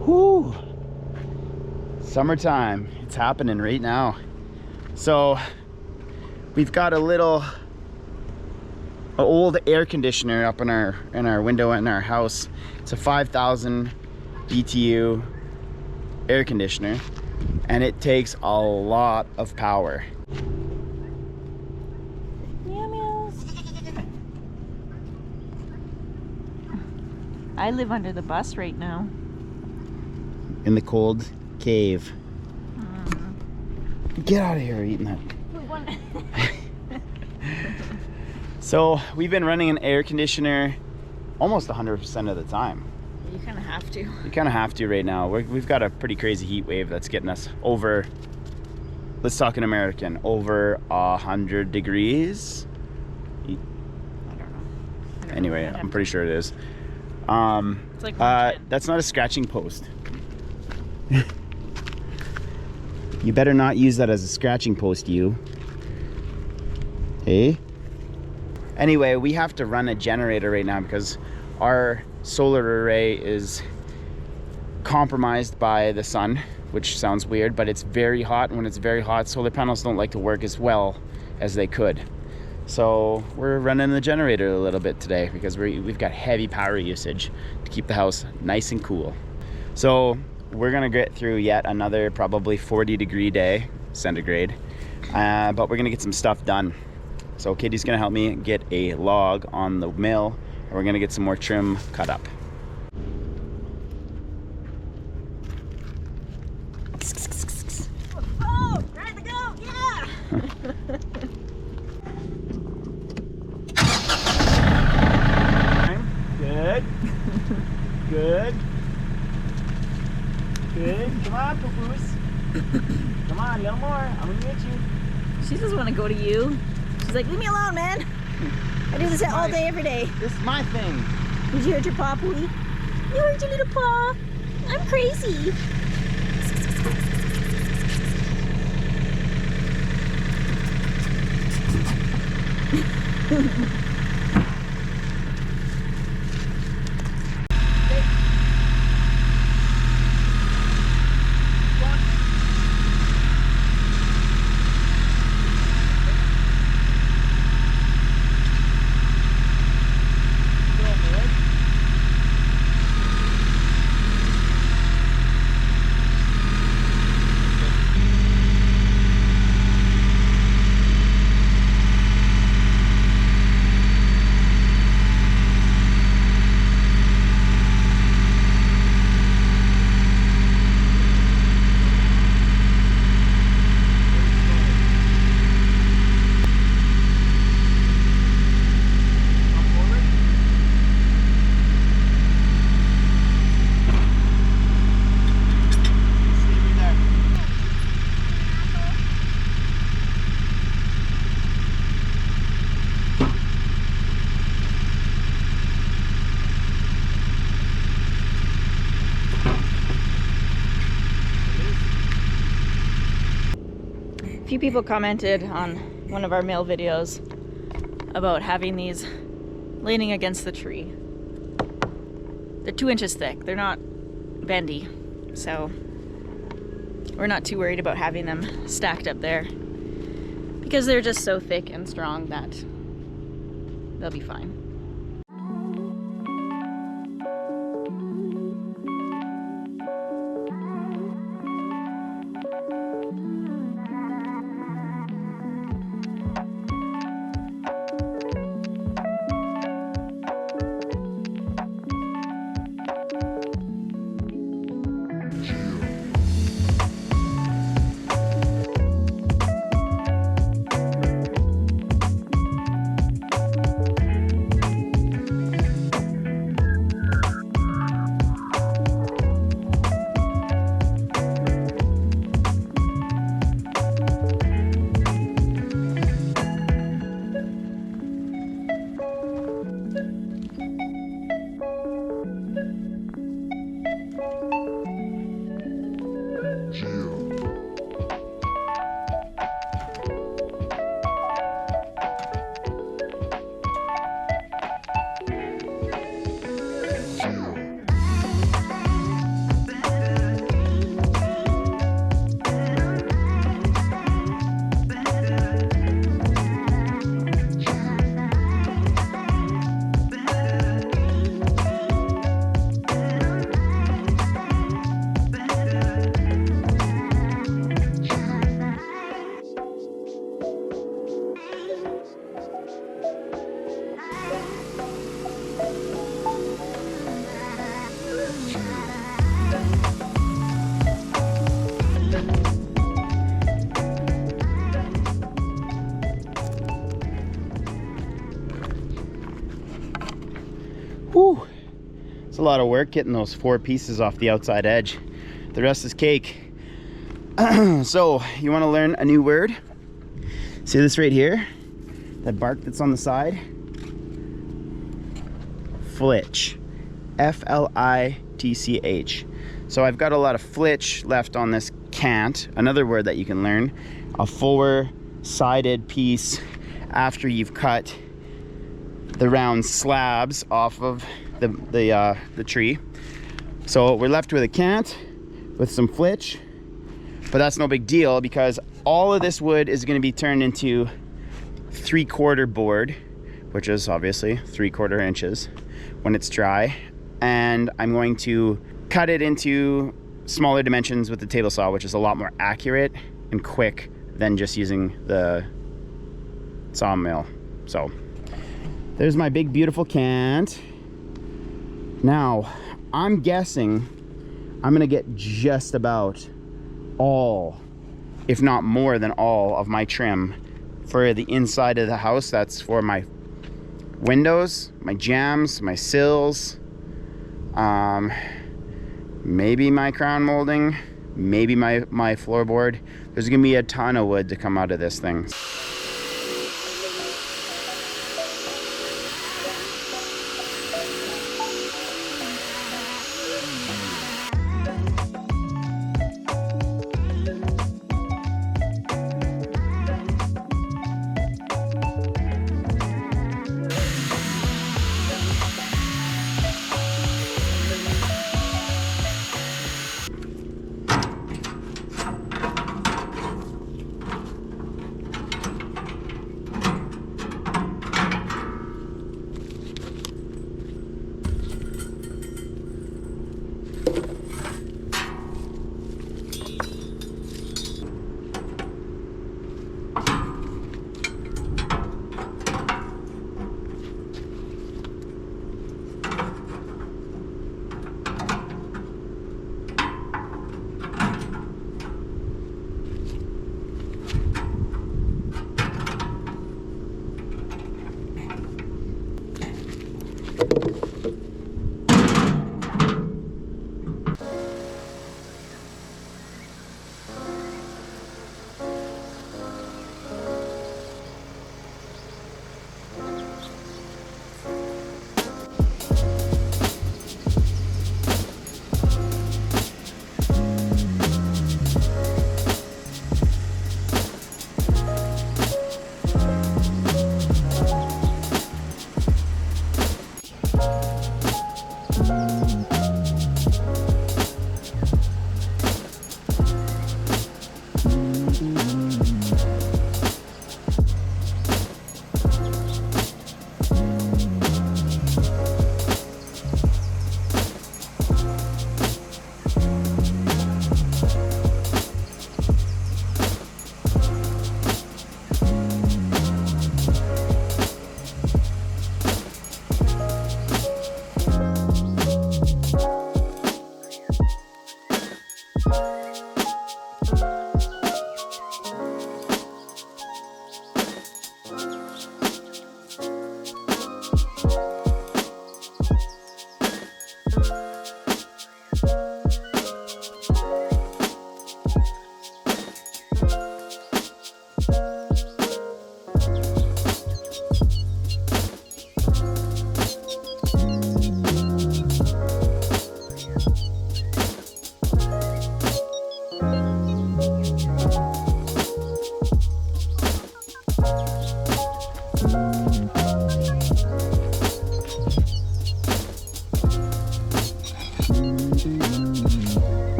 Whoo! Summertime, it's happening right now. So we've got a little old air conditioner up in our window in our house. It's a 5,000 BTU air conditioner, and it takes a lot of power. I live under the bus right now. In the cold cave. Get out of here eating that. So we've been running an air conditioner almost 100% of the time. You kind of have to. You kind of have to right now. We've got a pretty crazy heat wave that's getting us over, let's talk in American, over 100 degrees. I don't know. Anyway, I'm pretty sure it is. It's like 110. That's not a scratching post. You better not use that as a scratching post, you. Hey? Anyway, we have to run a generator right now because our solar array is compromised by the sun, which sounds weird, but it's very hot, and when it's very hot, solar panels don't like to work as well as they could. So we're running the generator a little bit today because we've got heavy power usage to keep the house nice and cool. So we're gonna get through yet another probably 40-degree day, centigrade, but we're gonna get some stuff done. So Katie's gonna help me get a log on the mill, and we're gonna get some more trim cut up. Oh, ride the goat, yeah! Good. Good. Good. Come on, poo-poos. Come on, a little more. I'm gonna get you. She doesn't want to go to you. She's like, leave me alone, man. I do this all day, every day. This is my thing. Did you hurt your paw, Pootie? You hurt your little paw. I'm crazy. A few people commented on one of our mail videos about having these leaning against the tree. They're 2 inches thick. They're not bendy, so we're not too worried about having them stacked up there because they're just so thick and strong that they'll be fine. a lot of work getting those 4 pieces off the outside edge. The rest is cake. So, you want to learn a new word? See this right here? That bark that's on the side? Flitch. F-L-I-T-C-H. So I've got a lot of flitch left on this cant. Another word that you can learn. A 4-sided piece after you've cut the round slabs off of the tree. So we're left with a cant with some flitch, but that's no big deal because all of this wood is going to be turned into 3/4 board, which is obviously 3/4 inches when it's dry. And I'm going to cut it into smaller dimensions with the table saw, which is a lot more accurate and quick than just using the sawmill. So there's my big beautiful cant. Now I'm guessing I'm gonna get just about all, if not more than all, of my trim for the inside of the house. That's for my windows, my jambs, my sills, maybe my crown molding, maybe my floorboard. There's gonna be a ton of wood to come out of this thing.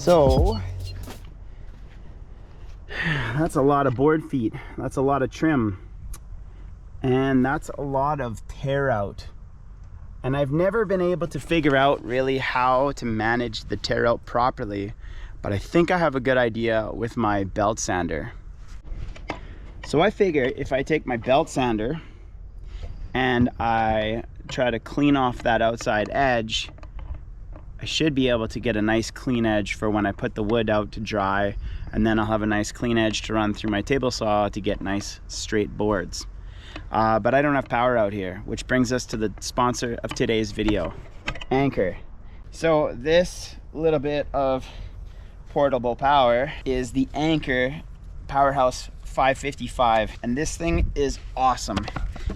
So that's a lot of board feet, that's a lot of trim, and that's a lot of tear out. And I've never been able to figure out really how to manage the tear out properly, but I think I have a good idea with my belt sander. So I figure if I take my belt sander and I try to clean off that outside edge, I should be able to get a nice clean edge for when I put the wood out to dry, and then I'll have a nice clean edge to run through my table saw to get nice straight boards. But I don't have power out here, which brings us to the sponsor of today's video, Anker. So this little bit of portable power is the Anker Powerhouse 555, and this thing is awesome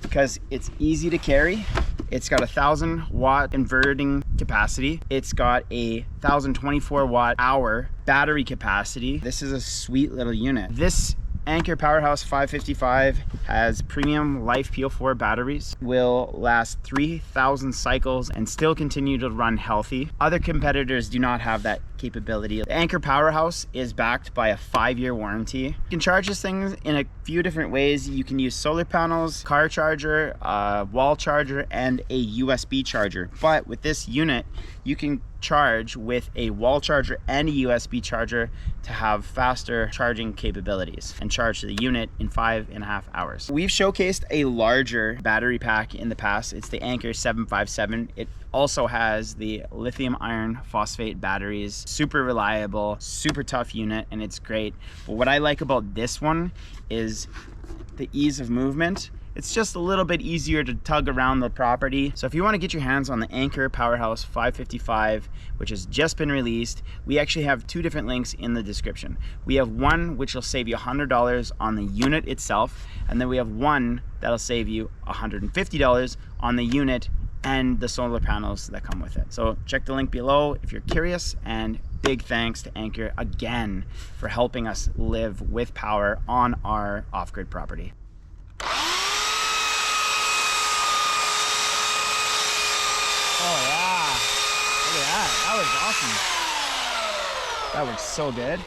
because it's easy to carry. It's got 1,000-watt inverting capacity. It's got a 1,024-watt-hour battery capacity. This is a sweet little unit. This Anker Powerhouse 555 has premium Life PO4 batteries, will last 3,000 cycles and still continue to run healthy. Other competitors do not have that capability. The Anker Powerhouse is backed by a 5-year warranty. You can charge this thing in a few different ways. You can use solar panels, car charger, wall charger, and a USB charger. But with this unit, you can charge with a wall charger and a USB charger to have faster charging capabilities and charge the unit in 5.5 hours. We've showcased a larger battery pack in the past. It's the Anker 757. It also has the lithium iron phosphate batteries. Super reliable, super tough unit, and it's great. But what I like about this one is the ease of movement. It's just a little bit easier to tug around the property. So if you want to get your hands on the Anker Powerhouse 555, which has just been released, we actually have 2 different links in the description. We have one which will save you $100 on the unit itself, and then we have one that'll save you $150 on the unit and the solar panels that come with it. So check the link below if you're curious, and big thanks to Anker again for helping us live with power on our off-grid property. Oh yeah, look at that, that was awesome. That works so good.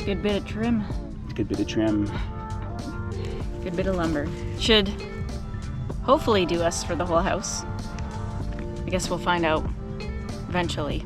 Good bit of trim. Good bit of trim. Good bit of lumber. Should hopefully do us for the whole house. I guess we'll find out eventually.